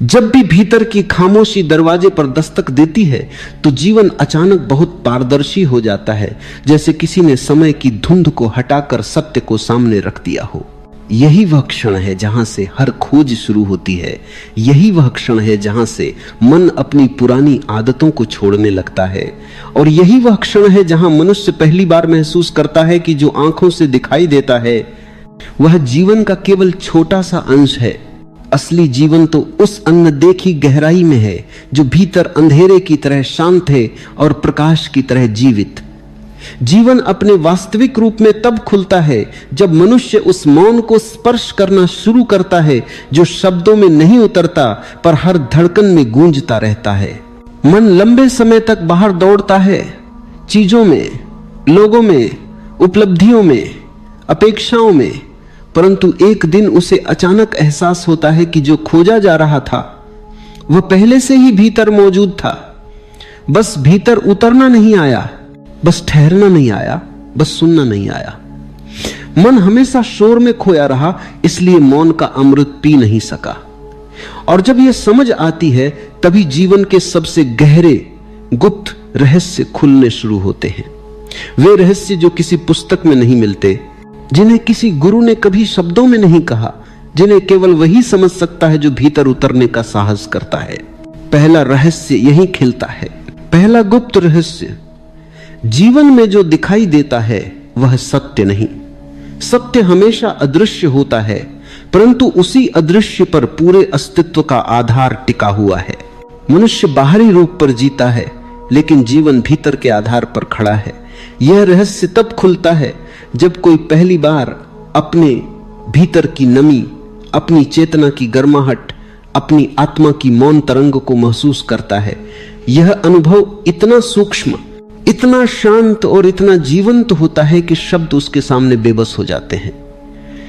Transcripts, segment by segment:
जब भी भीतर की खामोशी दरवाजे पर दस्तक देती है तो जीवन अचानक बहुत पारदर्शी हो जाता है, जैसे किसी ने समय की धुंध को हटाकर सत्य को सामने रख दिया हो। यही वह क्षण है जहां से हर खोज शुरू होती है। यही वह क्षण है जहां से मन अपनी पुरानी आदतों को छोड़ने लगता है। और यही वह क्षण है जहां मनुष्य पहली बार महसूस करता है कि जो आंखों से दिखाई देता है वह जीवन का केवल छोटा सा अंश है। असली जीवन तो उस अनदेखी गहराई में है जो भीतर अंधेरे की तरह शांत है और प्रकाश की तरह जीवित। जीवन अपने वास्तविक रूप में तब खुलता है जब मनुष्य उस मौन को स्पर्श करना शुरू करता है जो शब्दों में नहीं उतरता पर हर धड़कन में गूंजता रहता है। मन लंबे समय तक बाहर दौड़ता है, चीजों में, लोगों में, उपलब्धियों में, अपेक्षाओं में, परंतु एक दिन उसे अचानक एहसास होता है कि जो खोजा जा रहा था वह पहले से ही भीतर मौजूद था। बस भीतर उतरना नहीं आया, बस ठहरना नहीं आया, बस सुनना नहीं आया। मन हमेशा शोर में खोया रहा, इसलिए मौन का अमृत पी नहीं सका। और जब यह समझ आती है तभी जीवन के सबसे गहरे गुप्त रहस्य खुलने शुरू होते हैं। वे रहस्य जो किसी पुस्तक में नहीं मिलते, जिन्हें किसी गुरु ने कभी शब्दों में नहीं कहा, जिन्हें केवल वही समझ सकता है जो भीतर उतरने का साहस करता है। पहला रहस्य यही खिलता है। पहला गुप्त रहस्य, जीवन में जो दिखाई देता है वह सत्य नहीं। सत्य हमेशा अदृश्य होता है, परंतु उसी अदृश्य पर पूरे अस्तित्व का आधार टिका हुआ है। मनुष्य बाहरी रूप पर जीता है, लेकिन जीवन भीतर के आधार पर खड़ा है। यह रहस्य तब खुलता है जब कोई पहली बार अपने भीतर की नमी, अपनी चेतना की गर्माहट, अपनी आत्मा की मौन तरंग को महसूस करता है। यह अनुभव इतना सूक्ष्म, इतना शांत और इतना जीवंत होता है कि शब्द उसके सामने बेबस हो जाते हैं।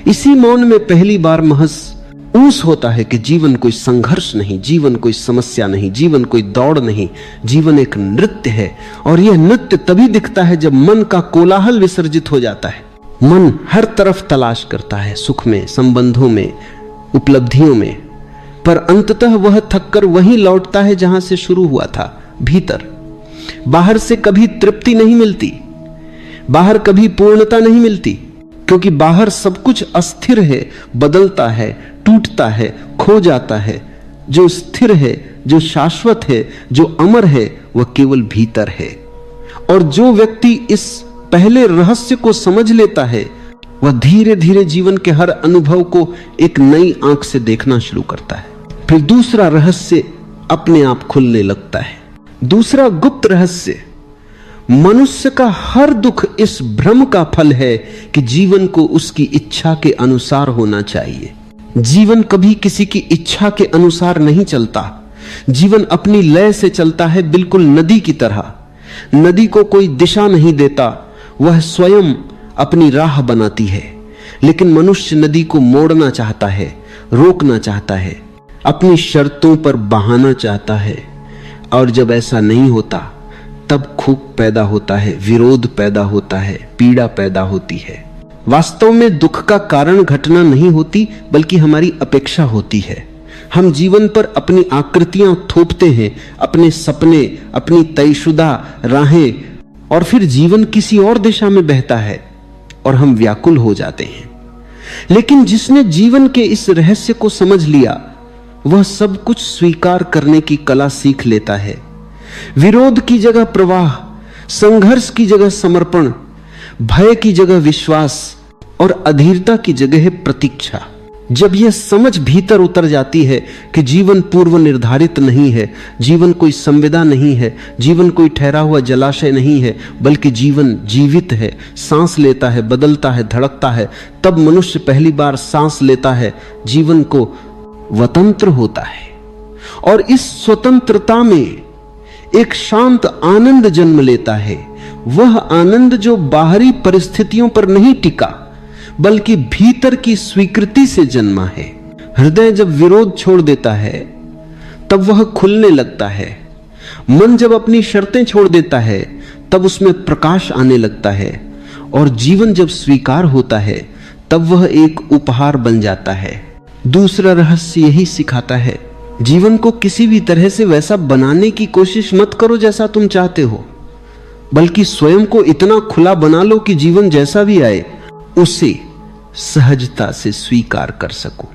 इसी मौन में पहली बार महज ऊस होता है कि जीवन कोई संघर्ष नहीं, जीवन कोई समस्या नहीं, जीवन कोई दौड़ नहीं, जीवन एक नृत्य है। और यह नृत्य तभी दिखता है जब मन का कोलाहल विसर्जित हो जाता है। मन हर तरफ तलाश करता है, सुख में, संबंधों में, उपलब्धियों में, पर अंततः वह थककर वहीं लौटता है जहां से शुरू हुआ था, भीतर। बाहर से कभी तृप्ति नहीं मिलती, बाहर कभी पूर्णता नहीं मिलती, क्योंकि बाहर सब कुछ अस्थिर है, बदलता है, टूटता है, खो जाता है। जो स्थिर है, जो शाश्वत है, जो अमर है, वह केवल भीतर है। और जो व्यक्ति इस पहले रहस्य को समझ लेता है वह धीरे धीरे जीवन के हर अनुभव को एक नई आंख से देखना शुरू करता है। फिर दूसरा रहस्य अपने आप खुलने लगता है। दूसरा गुप्त रहस्य, मनुष्य का हर दुख इस भ्रम का फल है कि जीवन को उसकी इच्छा के अनुसार होना चाहिए। जीवन कभी किसी की इच्छा के अनुसार नहीं चलता। जीवन अपनी लय से चलता है, बिल्कुल नदी की तरह। नदी को कोई दिशा नहीं देता, वह स्वयं अपनी राह बनाती है। लेकिन मनुष्य नदी को मोड़ना चाहता है, रोकना चाहता है, अपनी शर्तों पर बहाना चाहता है। और जब ऐसा नहीं होता तब खूब पैदा होता है, विरोध पैदा होता है, पीड़ा पैदा होती है। वास्तव में दुख का कारण घटना नहीं होती, बल्कि हमारी अपेक्षा होती है। हम जीवन पर अपनी आकृतियां थोपते हैं, अपने सपने, अपनी तयशुदा राहें, और फिर जीवन किसी और दिशा में बहता है और हम व्याकुल हो जाते हैं। लेकिन जिसने जीवन के इस रहस्य को समझ लिया वह सब कुछ स्वीकार करने की कला सीख लेता है। विरोध की जगह प्रवाह, संघर्ष की जगह समर्पण, भय की जगह विश्वास और अधीरता की जगह है प्रतीक्षा। जब यह समझ भीतर उतर जाती है कि जीवन पूर्व निर्धारित नहीं है, जीवन कोई संविदा नहीं है, जीवन कोई ठहरा हुआ जलाशय नहीं है, बल्कि जीवन जीवित है, सांस लेता है, बदलता है, धड़कता है, तब मनुष्य पहली बार सांस लेता है, जीवन को स्वतंत्र होता है। और इस स्वतंत्रता में एक शांत आनंद जन्म लेता है। वह आनंद जो बाहरी परिस्थितियों पर नहीं टिका, बल्कि भीतर की स्वीकृति से जन्मा है। हृदय जब विरोध छोड़ देता है तब वह खुलने लगता है। मन जब अपनी शर्तें छोड़ देता है तब उसमें प्रकाश आने लगता है। और जीवन जब स्वीकार होता है तब वह एक उपहार बन जाता है। दूसरा रहस्य यही सिखाता है जीवन को किसी भी तरह से वैसा बनाने की कोशिश मत करो जैसा तुम चाहते हो, बल्कि स्वयं को इतना खुला बना लो कि जीवन जैसा भी आए उसे सहजता से स्वीकार कर सको।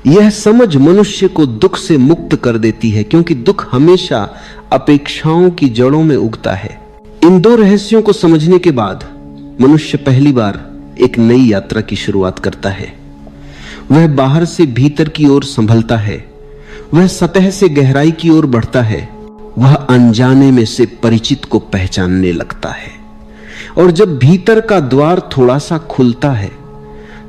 यह समझ मनुष्य को दुख से मुक्त कर देती है, क्योंकि दुख हमेशा अपेक्षाओं की जड़ों में उगता है। इन दो रहस्यों को समझने के बाद मनुष्य पहली बार एक नई यात्रा की शुरुआत करता है। वह बाहर से भीतर की ओर संभलता है, वह सतह से गहराई की ओर बढ़ता है, वह अनजाने में से परिचित को पहचानने लगता है। और जब भीतर का द्वार थोड़ा सा खुलता है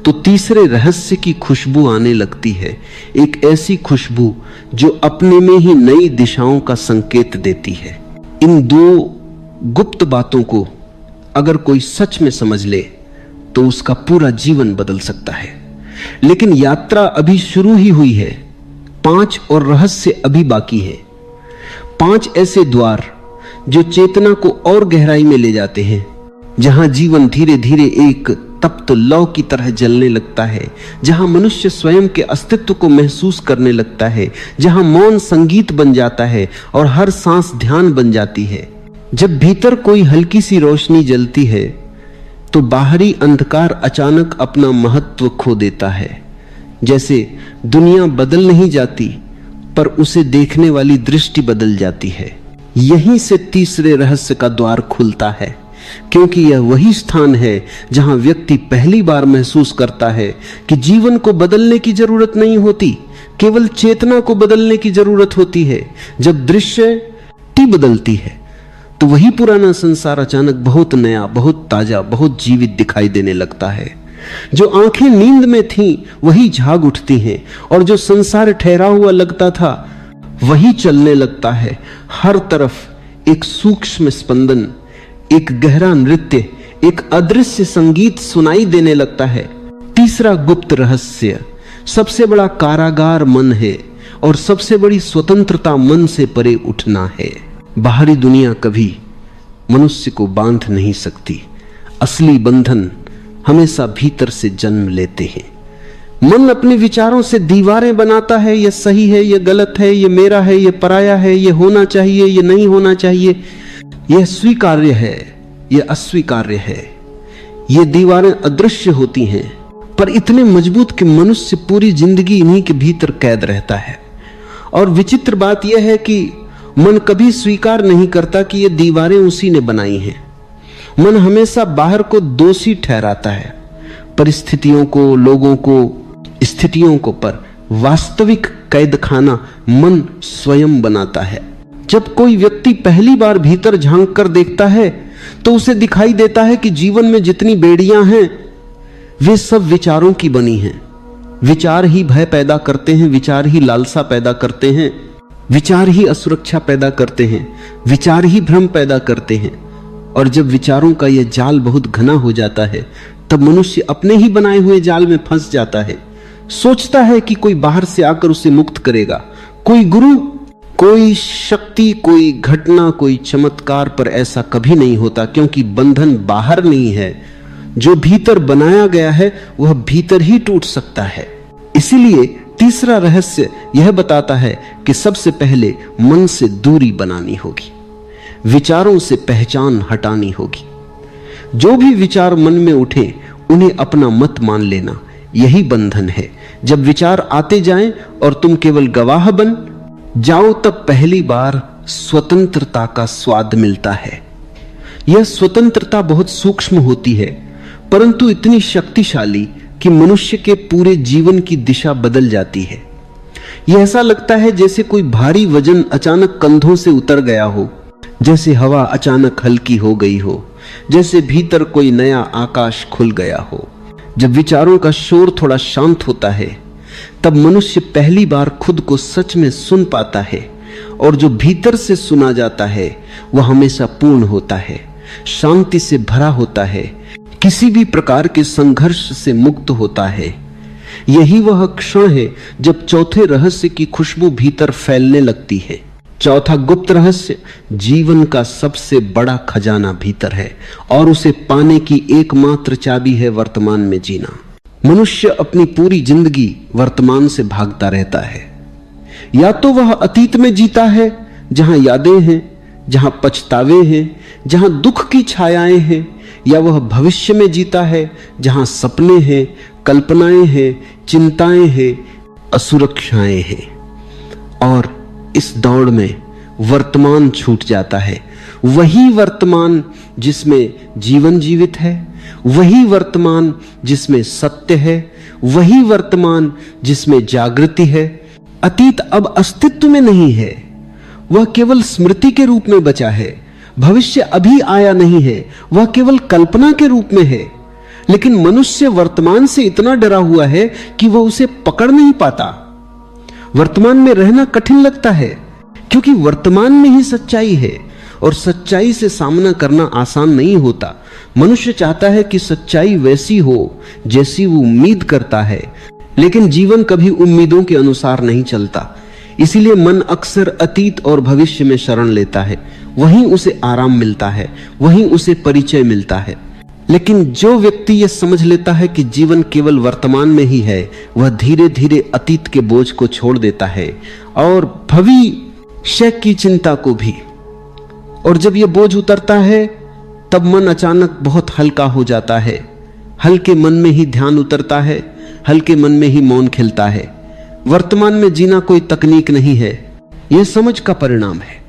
तो तीसरे रहस्य की खुशबू आने लगती है, एक ऐसी खुशबू जो अपने में ही नई दिशाओं का संकेत देती है। इन दो गुप्त बातों को अगर कोई सच में समझ ले तो उसका पूरा जीवन बदल सकता है। लेकिन यात्रा अभी शुरू ही हुई है, 5 और रहस्य अभी बाकी है। 5 ऐसे द्वार जो चेतना को और गहराई में ले जाते हैं, जहां जीवन धीरे धीरे एक तप्त लौ की तरह जलने लगता है, जहां मनुष्य स्वयं के अस्तित्व को महसूस करने लगता है, जहां मौन संगीत बन जाता है और हर सांस ध्यान बन जाती है। जब भीतर कोई हल्की सी रोशनी जलती है तो बाहरी अंधकार अचानक अपना महत्व खो देता है। जैसे दुनिया बदल नहीं जाती, पर उसे देखने वाली दृष्टि बदल जाती है। यहीं से तीसरे रहस्य का द्वार खुलता है, क्योंकि यह वही स्थान है जहां व्यक्ति पहली बार महसूस करता है कि जीवन को बदलने की जरूरत नहीं होती, केवल चेतना को बदलने की जरूरत होती है। जब दृष्टि बदलती है तो वही पुराना संसार अचानक बहुत नया, बहुत ताजा, बहुत जीवित दिखाई देने लगता है। जो आंखें नींद में थीं वही जाग उठती हैं, और जो संसार ठहरा हुआ लगता था वही चलने लगता है। हर तरफ एक सूक्ष्म स्पंदन, एक गहरा नृत्य, एक अदृश्य संगीत सुनाई देने लगता है। तीसरा गुप्त रहस्य, सबसे बड़ा कारागार मन है और सबसे बड़ी स्वतंत्रता मन से परे उठना है। बाहरी दुनिया कभी मनुष्य को बांध नहीं सकती, असली बंधन हमेशा भीतर से जन्म लेते हैं। मन अपने विचारों से दीवारें बनाता है, यह सही है, यह गलत है, यह मेरा है, यह पराया है, यह होना चाहिए, यह नहीं होना चाहिए, यह स्वीकार्य है, यह अस्वीकार्य है। यह दीवारें अदृश्य होती हैं, पर इतने मजबूत कि मनुष्य पूरी जिंदगी इन्हीं के भीतर कैद रहता है। और विचित्र बात यह है कि मन कभी स्वीकार नहीं करता कि ये दीवारें उसी ने बनाई हैं। मन हमेशा बाहर को दोषी ठहराता है, परिस्थितियों को, लोगों को, स्थितियों को, पर वास्तविक कैद खाना मन स्वयं बनाता है। जब कोई व्यक्ति पहली बार भीतर झांक कर देखता है तो उसे दिखाई देता है कि जीवन में जितनी बेड़ियां हैं वे सब विचारों की बनी हैं। विचार ही भय पैदा करते हैं, विचार ही लालसा पैदा करते हैं, विचार ही असुरक्षा पैदा करते हैं, विचार ही भ्रम पैदा करते हैं। और जब विचारों का यह जाल बहुत घना हो जाता है तब मनुष्य अपने ही बनाए हुए जाल में फंस जाता है। सोचता है कि कोई बाहर से आकर उसे मुक्त करेगा, कोई गुरु, कोई शक्ति, कोई घटना, कोई चमत्कार, पर ऐसा कभी नहीं होता, क्योंकि बंधन बाहर नहीं है। जो भीतर बनाया गया है वह भीतर ही टूट सकता है। इसीलिए तीसरा रहस्य यह बताता है कि सबसे पहले मन से दूरी बनानी होगी, विचारों से पहचान हटानी होगी। जो भी विचार मन में उठे उन्हें अपना मत मान लेना, यही बंधन है। जब विचार आते जाएं और तुम केवल गवाह बन जाओ तब पहली बार स्वतंत्रता का स्वाद मिलता है। यह स्वतंत्रता बहुत सूक्ष्म होती है, परंतु इतनी शक्तिशाली कि मनुष्य के पूरे जीवन की दिशा बदल जाती है। यह ऐसा लगता है जैसे कोई भारी वजन अचानक कंधों से उतर गया हो, जैसे हवा अचानक हल्की हो गई हो, जैसे भीतर कोई नया आकाश खुल गया हो। जब विचारों का शोर थोड़ा शांत होता है तब मनुष्य पहली बार खुद को सच में सुन पाता है, और जो भीतर से सुना जाता है वह हमेशा पूर्ण होता है, शांति से भरा होता है, किसी भी प्रकार के संघर्ष से मुक्त होता है। यही वह क्षण है जब चौथे रहस्य की खुशबू भीतर फैलने लगती है। चौथा गुप्त रहस्य, जीवन का सबसे बड़ा खजाना भीतर है और उसे पाने की एकमात्र चाबी है वर्तमान में जीना। मनुष्य अपनी पूरी जिंदगी वर्तमान से भागता रहता है। या तो वह अतीत में जीता है जहां यादें हैं, जहां पछतावे हैं, जहां दुख की छायाएं हैं, या वह भविष्य में जीता है जहां सपने हैं, कल्पनाएं हैं, चिंताएं हैं, असुरक्षाएं हैं। और इस दौड़ में वर्तमान छूट जाता है। वही वर्तमान जिसमें जीवन जीवित है, वही वर्तमान जिसमें सत्य है, वही वर्तमान जिसमें जागृति है। अतीत अब अस्तित्व में नहीं है, वह केवल स्मृति के रूप में बचा है। भविष्य अभी आया नहीं है, वह केवल कल्पना के रूप में है। लेकिन मनुष्य वर्तमान से इतना डरा हुआ है कि वह उसे पकड़ नहीं पाता। वर्तमान में रहना कठिन लगता है, क्योंकि वर्तमान में ही सच्चाई है और सच्चाई से सामना करना आसान नहीं होता। मनुष्य चाहता है कि सच्चाई वैसी हो जैसी वो उम्मीद करता है, लेकिन जीवन कभी उम्मीदों के अनुसार नहीं चलता। इसीलिए मन अक्सर अतीत और भविष्य में शरण लेता है। वहीं उसे आराम मिलता है, वहीं उसे परिचय मिलता है। लेकिन जो व्यक्ति यह समझ लेता है कि जीवन केवल वर्तमान में ही है, वह धीरे धीरे अतीत के बोझ को छोड़ देता है और भविष्य की चिंता को भी। और जब यह बोझ उतरता है तब मन अचानक बहुत हल्का हो जाता है। हल्के मन में ही ध्यान उतरता है, हल्के मन में ही मौन खिलता है। वर्तमान में जीना कोई तकनीक नहीं है, यह समझ का परिणाम है।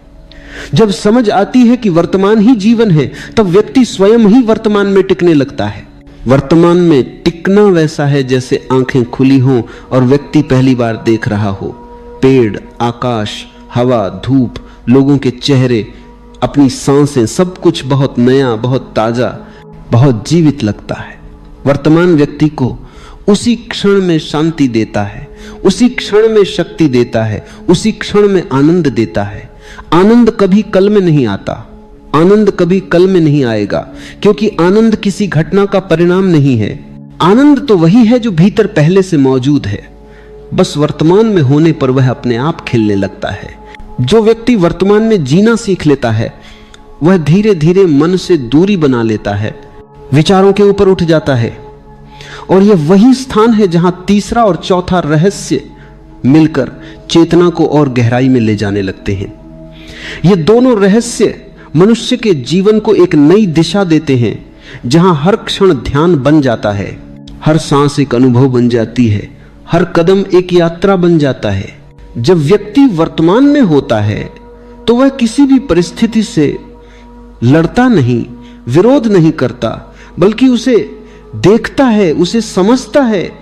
जब समझ आती है कि वर्तमान ही जीवन है, तब व्यक्ति स्वयं ही वर्तमान में टिकने लगता है। वर्तमान में टिकना वैसा है जैसे आंखें खुली हों और व्यक्ति पहली बार देख रहा हो। पेड़, आकाश, हवा, धूप, लोगों के चेहरे, अपनी सांसें, सब कुछ बहुत नया, बहुत ताजा, बहुत जीवित लगता है। वर्तमान व्यक्ति को उसी क्षण में शांति देता है, उसी क्षण में शक्ति देता है, उसी क्षण में आनंद देता है। आनंद कभी कल में नहीं आता, आनंद कभी कल में नहीं आएगा, क्योंकि आनंद किसी घटना का परिणाम नहीं है। आनंद तो वही है जो भीतर पहले से मौजूद है, बस वर्तमान में होने पर वह अपने आप खिलने लगता है। जो व्यक्ति वर्तमान में जीना सीख लेता है, वह धीरे धीरे मन से दूरी बना लेता है, विचारों के ऊपर उठ जाता है। और यह वही स्थान है जहां तीसरा और चौथा रहस्य मिलकर चेतना को और गहराई में ले जाने लगते हैं। ये दोनों रहस्य मनुष्य के जीवन को एक नई दिशा देते हैं, जहां हर क्षण ध्यान बन जाता है, हर सांस एक अनुभव बन जाती है, हर कदम एक यात्रा बन जाता है। जब व्यक्ति वर्तमान में होता है तो वह किसी भी परिस्थिति से लड़ता नहीं, विरोध नहीं करता, बल्कि उसे देखता है, उसे समझता है,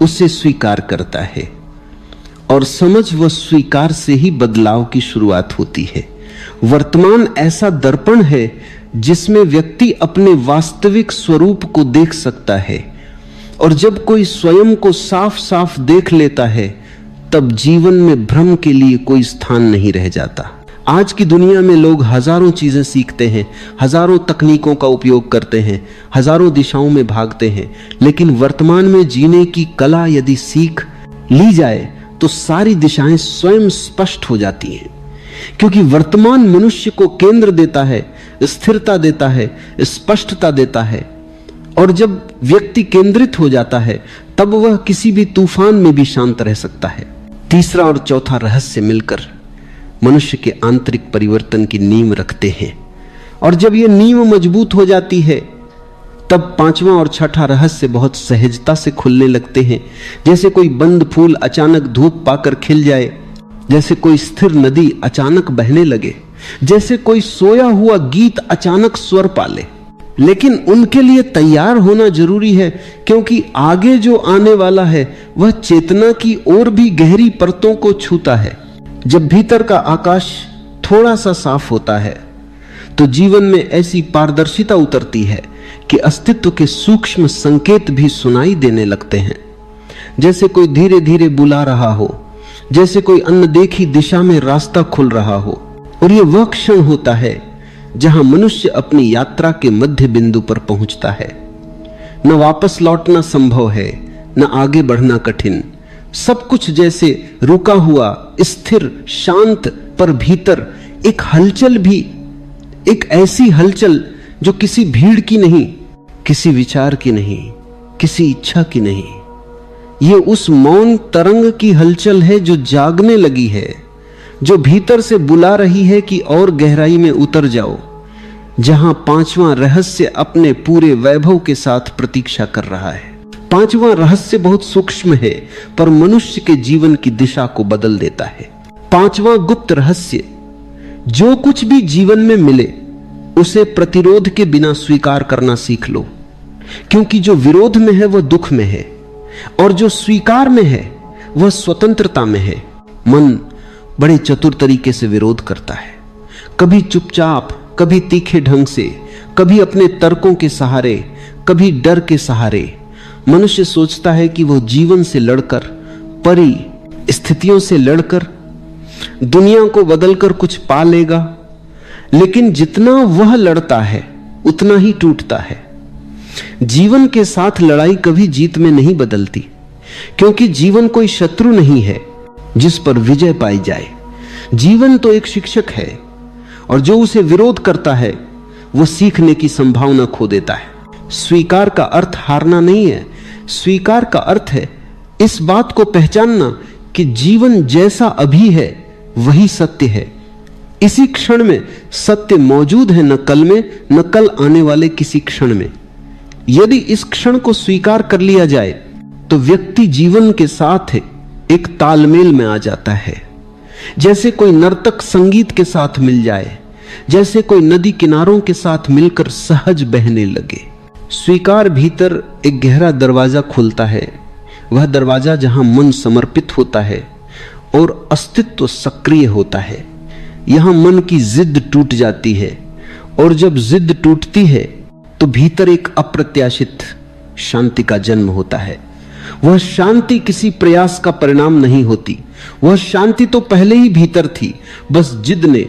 उसे स्वीकार करता है। और समझ व स्वीकार से ही बदलाव की शुरुआत होती है। वर्तमान ऐसा दर्पण है जिसमें व्यक्ति अपने वास्तविक स्वरूप को देख सकता है। और जब कोई स्वयं को साफ साफ देख लेता है, तब जीवन में भ्रम के लिए कोई स्थान नहीं रह जाता। आज की दुनिया में लोग हजारों चीजें सीखते हैं, हजारों तकनीकों का उपयोग करते हैं, हजारों दिशाओं में भागते हैं, लेकिन वर्तमान में जीने की कला यदि सीख ली जाए तो सारी दिशाएं स्वयं स्पष्ट हो जाती हैं। क्योंकि वर्तमान मनुष्य को केंद्र देता है, स्थिरता देता है, स्पष्टता देता है। और जब व्यक्ति केंद्रित हो जाता है, तब वह किसी भी तूफान में भी शांत रह सकता है। तीसरा और चौथा रहस्य मिलकर मनुष्य के आंतरिक परिवर्तन की नींव रखते हैं। और जब यह नींव मजबूत हो जाती है, तब पांचवा और छठा रहस्य बहुत सहजता से खुलने लगते हैं। जैसे कोई बंद फूल अचानक धूप पाकर खिल जाए, जैसे कोई स्थिर नदी अचानक बहने लगे, जैसे कोई सोया हुआ गीत अचानक स्वर पाले। लेकिन उनके लिए तैयार होना जरूरी है, क्योंकि आगे जो आने वाला है वह चेतना की और भी गहरी परतों को छूता है। जब भीतर का आकाश थोड़ा सा साफ होता है, तो जीवन में ऐसी पारदर्शिता उतरती है कि अस्तित्व के सूक्ष्म संकेत भी सुनाई देने लगते हैं। जैसे कोई धीरे धीरे बुला रहा हो, जैसे कोई अनदेखी दिशा में रास्ता खुल रहा हो। और यह वह क्षण होता है जहां मनुष्य अपनी यात्रा के मध्य बिंदु पर पहुंचता है। न वापस लौटना संभव है, न आगे बढ़ना कठिन। सब कुछ जैसे रुका हुआ, स्थिर, शांत, पर भीतर एक हलचल भी, एक ऐसी हलचल जो किसी भीड़ की नहीं, किसी विचार की नहीं, किसी इच्छा की नहीं, ये उस मौन तरंग की हलचल है जो जागने लगी है, जो भीतर से बुला रही है कि और गहराई में उतर जाओ, जहां पांचवां रहस्य अपने पूरे वैभव के साथ प्रतीक्षा कर रहा है। पांचवां रहस्य बहुत सूक्ष्म है, पर मनुष्य के जीवन की दिशा को बदल देता है। पांचवां गुप्त रहस्य, जो कुछ भी जीवन में मिले उसे प्रतिरोध के बिना स्वीकार करना सीख लो, क्योंकि जो विरोध में है वह दुख में है, और जो स्वीकार में है वह स्वतंत्रता में है। मन बड़े चतुर तरीके से विरोध करता है, कभी चुपचाप, कभी तीखे ढंग से, कभी अपने तर्कों के सहारे, कभी डर के सहारे। मनुष्य सोचता है कि वह जीवन से लड़कर, परिस्थितियों से लड़कर, दुनिया को बदलकर कुछ पा लेगा, लेकिन जितना वह लड़ता है उतना ही टूटता है। जीवन के साथ लड़ाई कभी जीत में नहीं बदलती, क्योंकि जीवन कोई शत्रु नहीं है जिस पर विजय पाई जाए। जीवन तो एक शिक्षक है, और जो उसे विरोध करता है वह सीखने की संभावना खो देता है। स्वीकार का अर्थ हारना नहीं है, स्वीकार का अर्थ है इस बात को पहचानना कि जीवन जैसा अभी है वही सत्य है। इसी क्षण में सत्य मौजूद है, न कल में, न कल आने वाले किसी क्षण में। यदि इस क्षण को स्वीकार कर लिया जाए तो व्यक्ति जीवन के साथ एक तालमेल में आ जाता है, जैसे कोई नर्तक संगीत के साथ मिल जाए, जैसे कोई नदी किनारों के साथ मिलकर सहज बहने लगे। स्वीकार भीतर एक गहरा दरवाजा खोलता है, वह दरवाजा जहां मन समर्पित होता है और अस्तित्व सक्रिय होता है। यहां मन की जिद टूट जाती है, और जब जिद टूटती है तो भीतर एक अप्रत्याशित शांति का जन्म होता है। वह शांति किसी प्रयास का परिणाम नहीं होती, वह शांति तो पहले ही भीतर थी, बस जिद ने,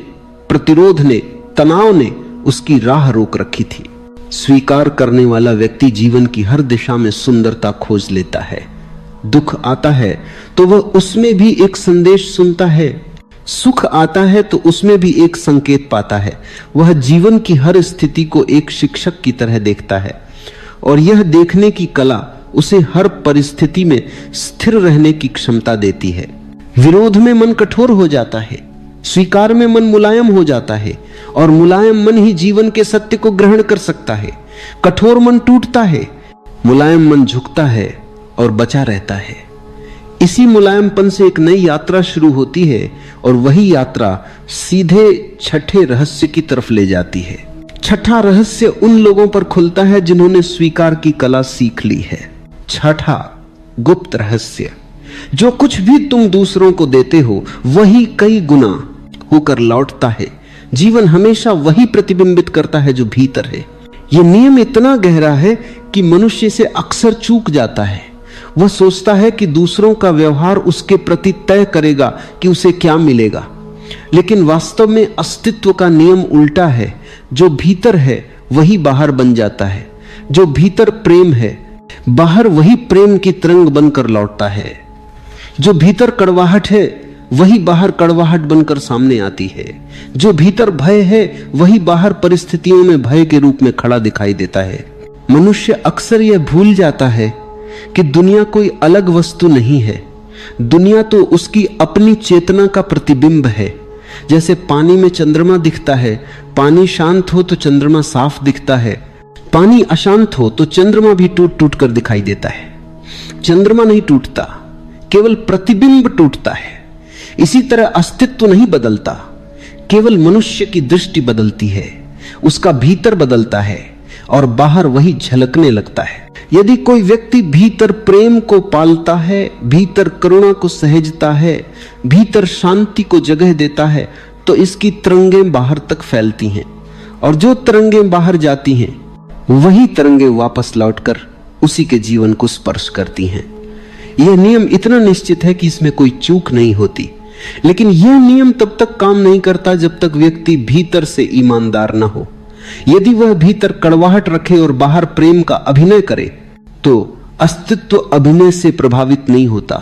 प्रतिरोध ने, तनाव ने उसकी राह रोक रखी थी। स्वीकार करने वाला व्यक्ति जीवन की हर दिशा में सुंदरता खोज लेता है। दुख आता है तो वह उसमें भी एक संदेश सुनता है, सुख आता है तो उसमें भी एक संकेत पाता है। वह जीवन की हर स्थिति को एक शिक्षक की तरह देखता है, और यह देखने की कला उसे हर परिस्थिति में स्थिर रहने की क्षमता देती है। विरोध में मन कठोर हो जाता है, स्वीकार में मन मुलायम हो जाता है, और मुलायम मन ही जीवन के सत्य को ग्रहण कर सकता है। कठोर मन टूटता है, मुलायम मन झुकता है और बचा रहता है। इसी मुलायमपन से एक नई यात्रा शुरू होती है, और वही यात्रा सीधे छठे रहस्य की तरफ ले जाती है। छठा रहस्य उन लोगों पर खुलता है जिन्होंने स्वीकार की कला सीख ली है। छठा गुप्त रहस्य, जो कुछ भी तुम दूसरों को देते हो वही कई गुना होकर लौटता है। जीवन हमेशा वही प्रतिबिंबित करता है जो भीतर है। यह नियम इतना गहरा है कि मनुष्य से अक्सर चूक जाता है। वह सोचता है कि दूसरों का व्यवहार उसके प्रति तय करेगा कि उसे क्या मिलेगा, लेकिन वास्तव में अस्तित्व का नियम उल्टा है। जो भीतर है वही बाहर बन जाता है। जो भीतर प्रेम है, बाहर वही प्रेम की तरंग बनकर लौटता है। जो भीतर कड़वाहट है वही बाहर कड़वाहट बनकर सामने आती है। जो भीतर भय है वही बाहर परिस्थितियों में भय के रूप में खड़ा दिखाई देता है। मनुष्य अक्सर यह भूल जाता है कि दुनिया कोई अलग वस्तु नहीं है। दुनिया तो उसकी अपनी चेतना का प्रतिबिंब है। जैसे पानी में चंद्रमा दिखता है, पानी शांत हो तो चंद्रमा साफ दिखता है, पानी अशांत हो तो चंद्रमा भी टूट टूट कर दिखाई देता है। चंद्रमा नहीं टूटता, केवल प्रतिबिंब टूटता है। इसी तरह अस्तित्व नहीं बदलता, केवल मनुष्य की दृष्टि बदलती है। उसका भीतर बदलता है और बाहर वही झलकने लगता है। यदि कोई व्यक्ति भीतर प्रेम को पालता है, भीतर करुणा को सहेजता है, भीतर शांति को जगह देता है, तो इसकी तरंगें बाहर तक फैलती हैं, और जो तरंगें बाहर जाती हैं वही तरंगें वापस लौटकर उसी के जीवन को स्पर्श करती हैं। यह नियम इतना निश्चित है कि इसमें कोई चूक नहीं होती, लेकिन यह नियम तब तक काम नहीं करता जब तक व्यक्ति भीतर से ईमानदार न हो। यदि वह भीतर कड़वाहट रखे और बाहर प्रेम का अभिनय करे तो अस्तित्व अभिनय से प्रभावित नहीं होता।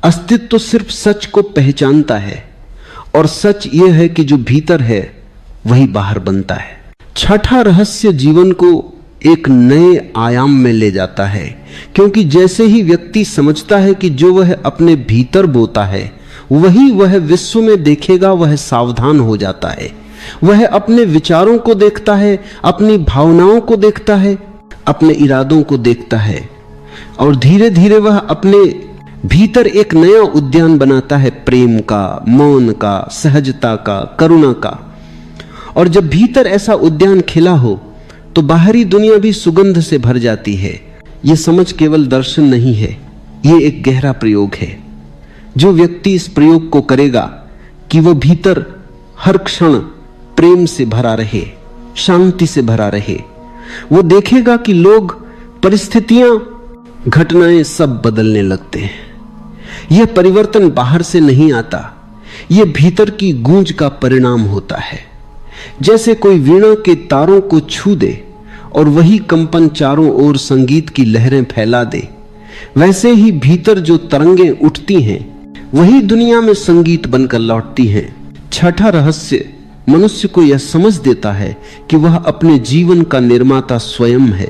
अस्तित्व सिर्फ सच को पहचानता है, और सच यह है कि जो भीतर है वही बाहर बनता है। छठा रहस्य जीवन को एक नए आयाम में ले जाता है, क्योंकि जैसे ही व्यक्ति समझता है कि जो वह अपने भीतर बोता है वही वह विश्व में देखेगा, वह सावधान हो जाता है। वह अपने विचारों को देखता है, अपनी भावनाओं को देखता है, अपने इरादों को देखता है, और धीरे धीरे वह अपने भीतर एक नया उद्यान बनाता है, प्रेम का, मौन का, सहजता का, करुणा का। और जब भीतर ऐसा उद्यान खिला हो तो बाहरी दुनिया भी सुगंध से भर जाती है। यह समझ केवल दर्शन नहीं है, यह एक गहरा प्रयोग है। जो व्यक्ति इस प्रयोग को करेगा कि वह भीतर हर क्षण प्रेम से भरा रहे, शांति से भरा रहे, वो देखेगा कि लोग, परिस्थितियां, घटनाएं सब बदलने लगते हैं। यह परिवर्तन बाहर से नहीं आता, यह भीतर की गूंज का परिणाम होता है। जैसे कोई वीणा के तारों को छू दे और वही कंपन चारों ओर संगीत की लहरें फैला दे, वैसे ही भीतर जो तरंगें उठती हैं वही दुनिया में संगीत बनकर लौटती हैं। छठा रहस्य मनुष्य को यह समझ देता है कि वह अपने जीवन का निर्माता स्वयं है।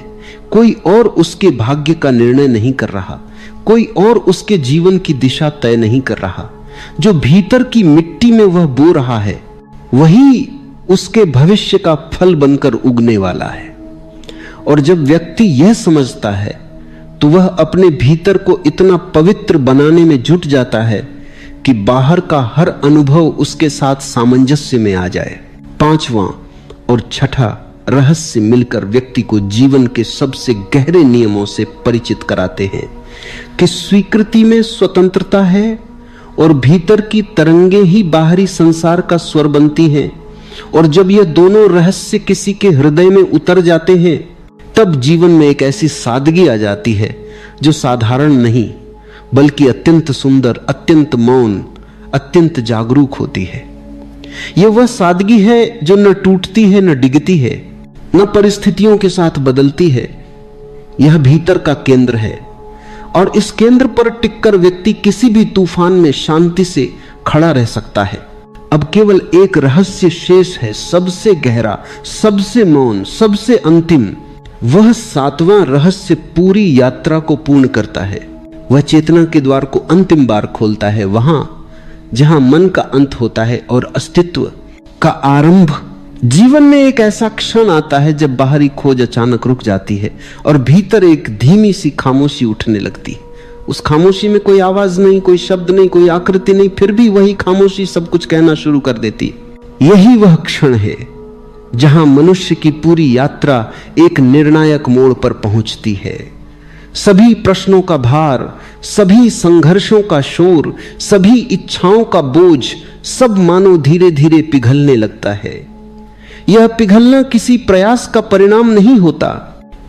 कोई और उसके भाग्य का निर्णय नहीं कर रहा, कोई और उसके जीवन की दिशा तय नहीं कर रहा। जो भीतर की मिट्टी में वह बो रहा है वही उसके भविष्य का फल बनकर उगने वाला है। और जब व्यक्ति यह समझता है तो वह अपने भीतर को इतना पवित्र बनाने में जुट जाता है कि बाहर का हर अनुभव उसके साथ सामंजस्य में आ जाए। पांचवां और छठा रहस्य मिलकर व्यक्ति को जीवन के सबसे गहरे नियमों से परिचित कराते हैं कि स्वीकृति में स्वतंत्रता है और भीतर की तरंगे ही बाहरी संसार का स्वर बनती हैं। और जब यह दोनों रहस्य किसी के हृदय में उतर जाते हैं तब जीवन में एक ऐसी सादगी आ जाती है जो साधारण नहीं बल्कि अत्यंत सुंदर, अत्यंत मौन, अत्यंत जागरूक होती है। यह वह सादगी है जो न टूटती है, न डिगती है, न परिस्थितियों के साथ बदलती है। यह भीतर का केंद्र है और इस केंद्र पर टिककर व्यक्ति किसी भी तूफान में शांति से खड़ा रह सकता है। अब केवल एक रहस्य शेष है, सबसे गहरा, सबसे मौन, सबसे अंतिम। वह सातवां रहस्य पूरी यात्रा को पूर्ण करता है। वह चेतना के द्वार को अंतिम बार खोलता है, वहां जहां मन का अंत होता है और अस्तित्व का आरंभ। जीवन में एक ऐसा क्षण आता है जब बाहरी खोज अचानक रुक जाती है और भीतर एक धीमी सी खामोशी उठने लगती है। उस खामोशी में कोई आवाज नहीं, कोई शब्द नहीं, कोई आकृति नहीं, फिर भी वही खामोशी सब कुछ कहना शुरू कर देती। यही वह क्षण है जहां मनुष्य की पूरी यात्रा एक निर्णायक मोड़ पर पहुंचती है। सभी प्रश्नों का भार, सभी संघर्षों का शोर, सभी इच्छाओं का बोझ, सब मानो धीरे धीरे पिघलने लगता है। यह पिघलना किसी प्रयास का परिणाम नहीं होता,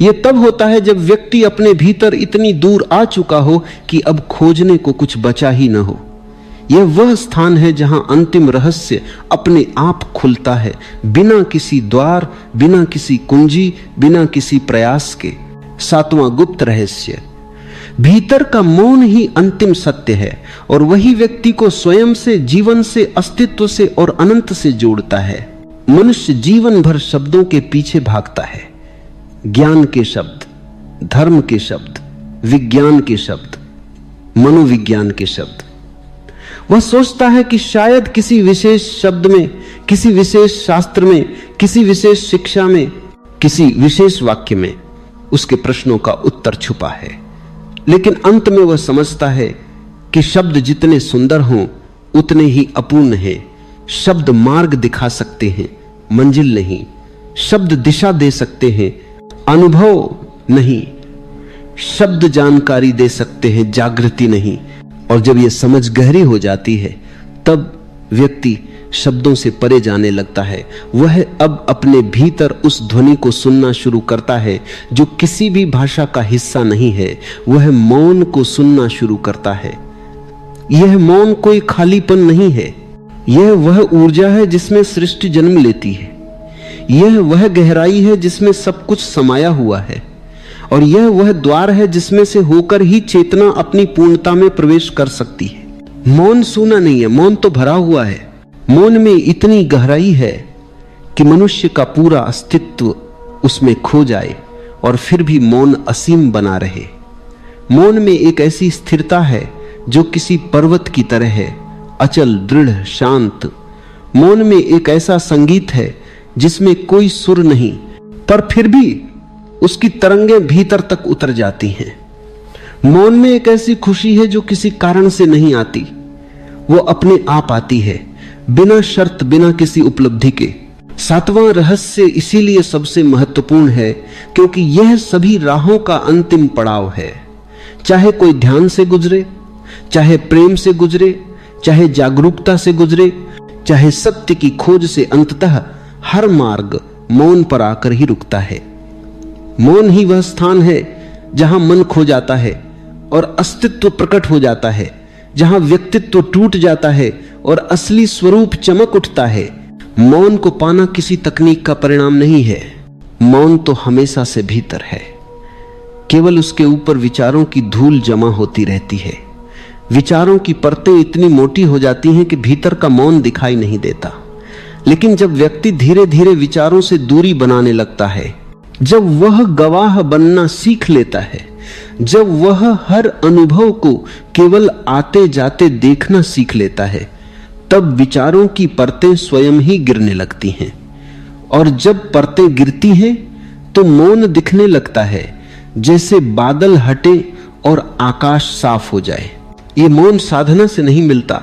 यह तब होता है जब व्यक्ति अपने भीतर इतनी दूर आ चुका हो कि अब खोजने को कुछ बचा ही न हो। यह वह स्थान है जहां अंतिम रहस्य अपने आप खुलता है, बिना किसी द्वार, बिना किसी कुंजी, बिना किसी प्रयास के। सातवां गुप्त रहस्य, भीतर का मौन ही अंतिम सत्य है और वही व्यक्ति को स्वयं से, जीवन से, अस्तित्व से और अनंत से जोड़ता है। मनुष्य जीवन भर शब्दों के पीछे भागता है, ज्ञान के शब्द, धर्म के शब्द, विज्ञान के शब्द, मनोविज्ञान के शब्द। वह सोचता है कि शायद किसी विशेष शब्द में, किसी विशेष शास्त्र में, किसी विशेष शिक्षा में, किसी विशेष वाक्य में उसके प्रश्नों का उत्तर छुपा है। लेकिन अंत में वह समझता है कि शब्द जितने सुंदर हों उतने ही अपूर्ण हैं। शब्द मार्ग दिखा सकते हैं, मंजिल नहीं। शब्द दिशा दे सकते हैं, अनुभव नहीं। शब्द जानकारी दे सकते हैं, जागृति नहीं। और जब यह समझ गहरी हो जाती है तब व्यक्ति शब्दों से परे जाने लगता है। वह अब अपने भीतर उस ध्वनि को सुनना शुरू करता है जो किसी भी भाषा का हिस्सा नहीं है। वह मौन को सुनना शुरू करता है। यह मौन कोई खालीपन नहीं है, यह वह ऊर्जा है जिसमें सृष्टि जन्म लेती है। यह वह गहराई है जिसमें सब कुछ समाया हुआ है और यह वह द्वार है जिसमें से होकर ही चेतना अपनी पूर्णता में प्रवेश कर सकती है। मौन सूना नहीं है, मौन तो भरा हुआ है। मौन में इतनी गहराई है कि मनुष्य का पूरा अस्तित्व उसमें खो जाए और फिर भी मौन असीम बना रहे। मौन में एक ऐसी स्थिरता है जो किसी पर्वत की तरह है, अचल, दृढ़, शांत। मौन में एक ऐसा संगीत है जिसमें कोई सुर नहीं, पर फिर भी उसकी तरंगें भीतर तक उतर जाती हैं। मौन में एक ऐसी खुशी है जो किसी कारण से नहीं आती, वो अपने आप आती है, बिना शर्त, बिना किसी उपलब्धि के। सातवां रहस्य इसीलिए सबसे महत्वपूर्ण है क्योंकि यह सभी राहों का अंतिम पड़ाव है। चाहे कोई ध्यान से गुजरे, चाहे प्रेम से गुजरे, चाहे जागरूकता से गुजरे, चाहे सत्य की खोज से, अंततः हर मार्ग मौन पर आकर ही रुकता है। मौन ही वह स्थान है जहां मन खो जाता है और अस्तित्व प्रकट हो जाता है, जहां व्यक्तित्व टूट जाता है और असली स्वरूप चमक उठता है। मौन को पाना किसी तकनीक का परिणाम नहीं है, मौन तो हमेशा से भीतर है। केवल उसके ऊपर विचारों की धूल जमा होती रहती है। विचारों की परतें इतनी मोटी हो जाती हैं कि भीतर का मौन दिखाई नहीं देता। लेकिन जब व्यक्ति धीरे धीरे विचारों से दूरी बनाने लगता है, जब वह गवाह बनना सीख लेता है, जब वह हर अनुभव को केवल आते जाते देखना सीख लेता है, तब विचारों की परतें स्वयं ही गिरने लगती हैं। और जब परतें गिरती हैं तो मौन दिखने लगता है, जैसे बादल हटे और आकाश साफ हो जाए। ये मौन साधना से नहीं मिलता,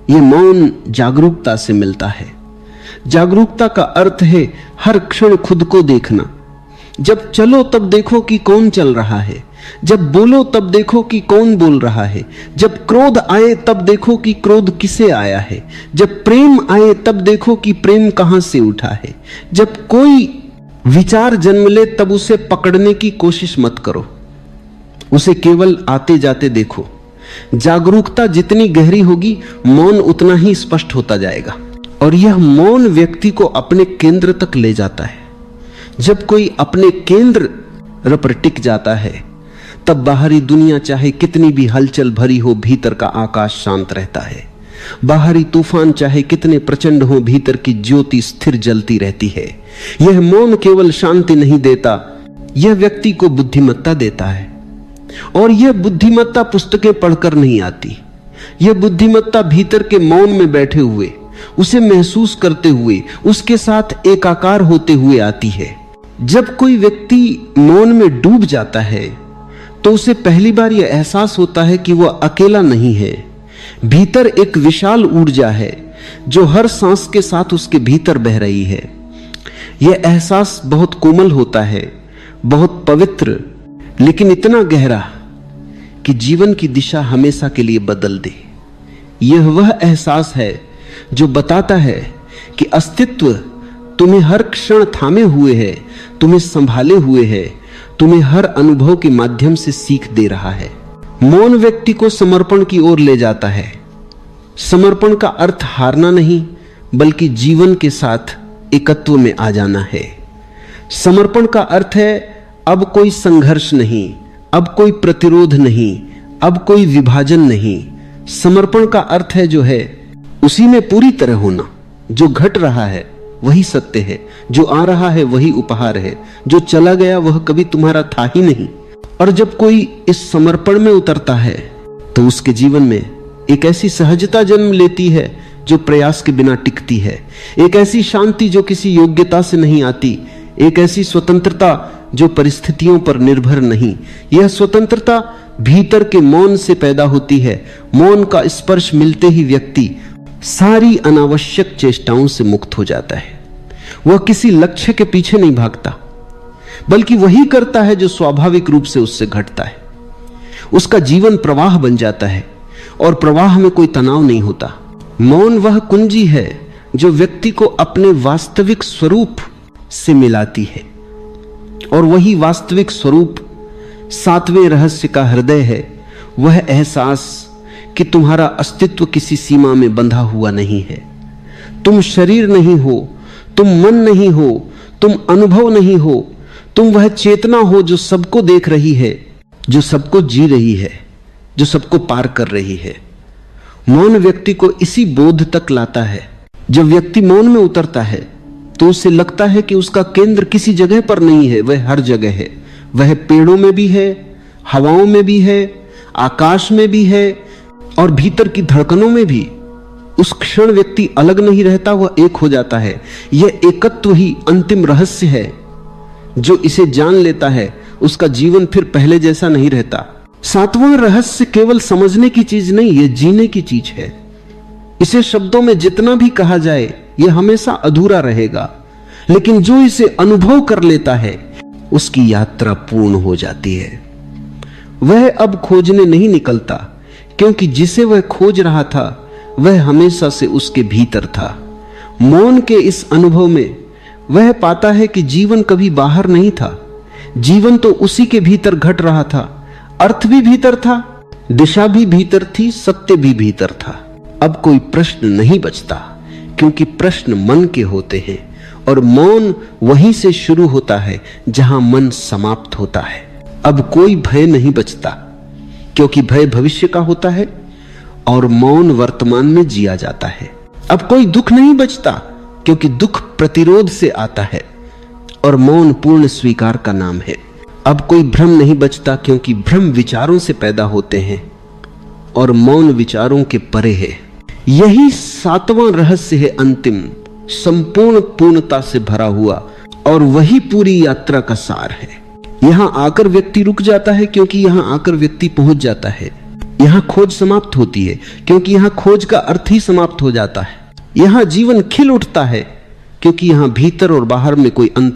ये मौन जागरूकता से मिलता है। जागरूकता का अर्थ है हर क्षण खुद को देखना। जब चलो तब देखो कि कौन चल रहा है, जब बोलो तब देखो कि कौन बोल रहा है, जब क्रोध आए तब देखो कि क्रोध किसे आया है, जब प्रेम आए तब देखो कि प्रेम कहां से उठा है। जब कोई विचार जन्म ले तब उसे पकड़ने की कोशिश मत करो, उसे केवल आते जाते देखो। जागरूकता जितनी गहरी होगी, मौन उतना ही स्पष्ट होता जाएगा। और यह मौन व्यक्ति को अपने केंद्र तक ले जाता है। जब कोई अपने केंद्र पर टिक जाता है, तब बाहरी दुनिया चाहे कितनी भी हलचल भरी हो, भीतर का आकाश शांत रहता है। बाहरी तूफान चाहे कितने प्रचंड हो, भीतर की ज्योति स्थिर जलती रहती है। यह मौन केवल शांति नहीं देता, यह व्यक्ति को बुद्धिमत्ता देता है। और यह बुद्धिमत्ता पुस्तकें पढ़कर नहीं आती, यह बुद्धिमत्ता भीतर के मौन में बैठे हुए, उसे महसूस करते हुए, उसके साथ एकाकार होते हुए आती है। जब कोई व्यक्ति मौन में डूब जाता है तो उसे पहली बार यह एहसास होता है कि वह अकेला नहीं है। भीतर एक विशाल ऊर्जा है जो हर सांस के साथ उसके भीतर बह रही है। यह एहसास बहुत कोमल होता है, बहुत पवित्र, लेकिन इतना गहरा कि जीवन की दिशा हमेशा के लिए बदल दे। यह वह एहसास है जो बताता है कि अस्तित्व तुम्हें हर क्षण थामे हुए है, तुम्हें संभाले हुए है, तुम्हें हर अनुभव के माध्यम से सीख दे रहा है। मौन व्यक्ति को समर्पण की ओर ले जाता है। समर्पण का अर्थ हारना नहीं, बल्कि जीवन के साथ एकत्व में आ जाना है। समर्पण का अर्थ है अब कोई संघर्ष नहीं, अब कोई प्रतिरोध नहीं, अब कोई विभाजन नहीं। समर्पण का अर्थ है जो है उसी में पूरी तरह होना। जो घट रहा है वही सत्य है, जो आ रहा है वही उपहार है, जो चला गया वह कभी तुम्हारा था ही नहीं। और जब कोई इस समर्पण में उतरता है तो उसके जीवन में एक ऐसी सहजता जन्म लेती है जो प्रयास के बिना टिकती है, एक ऐसी शांति जो किसी योग्यता से नहीं आती, एक ऐसी स्वतंत्रता जो परिस्थितियों पर निर्भर नहीं। यह स्वतंत्रता भीतर के मौन से पैदा होती है। मौन का स्पर्श मिलते ही व्यक्ति सारी अनावश्यक चेष्टाओं से मुक्त हो जाता है। वह किसी लक्ष्य के पीछे नहीं भागता, बल्कि वही करता है जो स्वाभाविक रूप से उससे घटता है। उसका जीवन प्रवाह बन जाता है और प्रवाह में कोई तनाव नहीं होता। मौन वह कुंजी है जो व्यक्ति को अपने वास्तविक स्वरूप से मिलाती है, और वही वास्तविक स्वरूप सातवें रहस्य का हृदय है। वह एहसास कि तुम्हारा अस्तित्व किसी सीमा में बंधा हुआ नहीं है। तुम शरीर नहीं हो, तुम मन नहीं हो, तुम अनुभव नहीं हो, तुम वह चेतना हो जो सबको देख रही है, जो सबको जी रही है, जो सबको पार कर रही है। मौन व्यक्ति को इसी बोध तक लाता है। जब व्यक्ति मौन में उतरता है तो उसे लगता है कि उसका केंद्र किसी जगह पर नहीं है, वह हर जगह है। वह पेड़ों में भी है, हवाओं में भी है, आकाश में भी है और भीतर की धड़कनों में भी। उस क्षण व्यक्ति अलग नहीं रहता, वह एक हो जाता है। यह एकत्व ही अंतिम रहस्य है। जो इसे जान लेता है उसका जीवन फिर पहले जैसा नहीं रहता। सातवां रहस्य केवल समझने की चीज नहीं, यह जीने की चीज है। इसे शब्दों में जितना भी कहा जाए यह हमेशा अधूरा रहेगा, लेकिन जो इसे अनुभव कर लेता है उसकी यात्रा पूर्ण हो जाती है। वह अब खोजने नहीं निकलता, क्योंकि जिसे वह खोज रहा था वह हमेशा से उसके भीतर था। मौन के इस अनुभव में वह पाता है कि जीवन कभी बाहर नहीं था, जीवन तो उसी के भीतर घट रहा था। अर्थ भी भीतर था, दिशा भी भीतर थी, सत्य भी भीतर था। अब कोई प्रश्न नहीं बचता, क्योंकि प्रश्न मन के होते हैं और मौन वहीं से शुरू होता है जहां मन समाप्त होता है। अब कोई भय नहीं बचता, क्योंकि भय भविष्य का होता है और मौन वर्तमान में जिया जाता है। अब कोई दुख नहीं बचता, क्योंकि दुख प्रतिरोध से आता है और मौन पूर्ण स्वीकार का नाम है। अब कोई भ्रम नहीं बचता, क्योंकि भ्रम विचारों से पैदा होते हैं और मौन विचारों के परे है। यही सातवां रहस्य है, अंतिम, संपूर्ण पूर्णता से भरा हुआ, और वही पूरी यात्रा का सार है। यहां आकर व्यक्ति रुक जाता है, क्योंकि यहां आकर व्यक्ति पहुंच जाता है। यहां खोज समाप्त होती है, क्योंकि यहां खोज का अर्थ ही समाप्त हो जाता है। यहां जीवन खिल उठता है, क्योंकि यहां भीतर और बाहर में कोई अंतर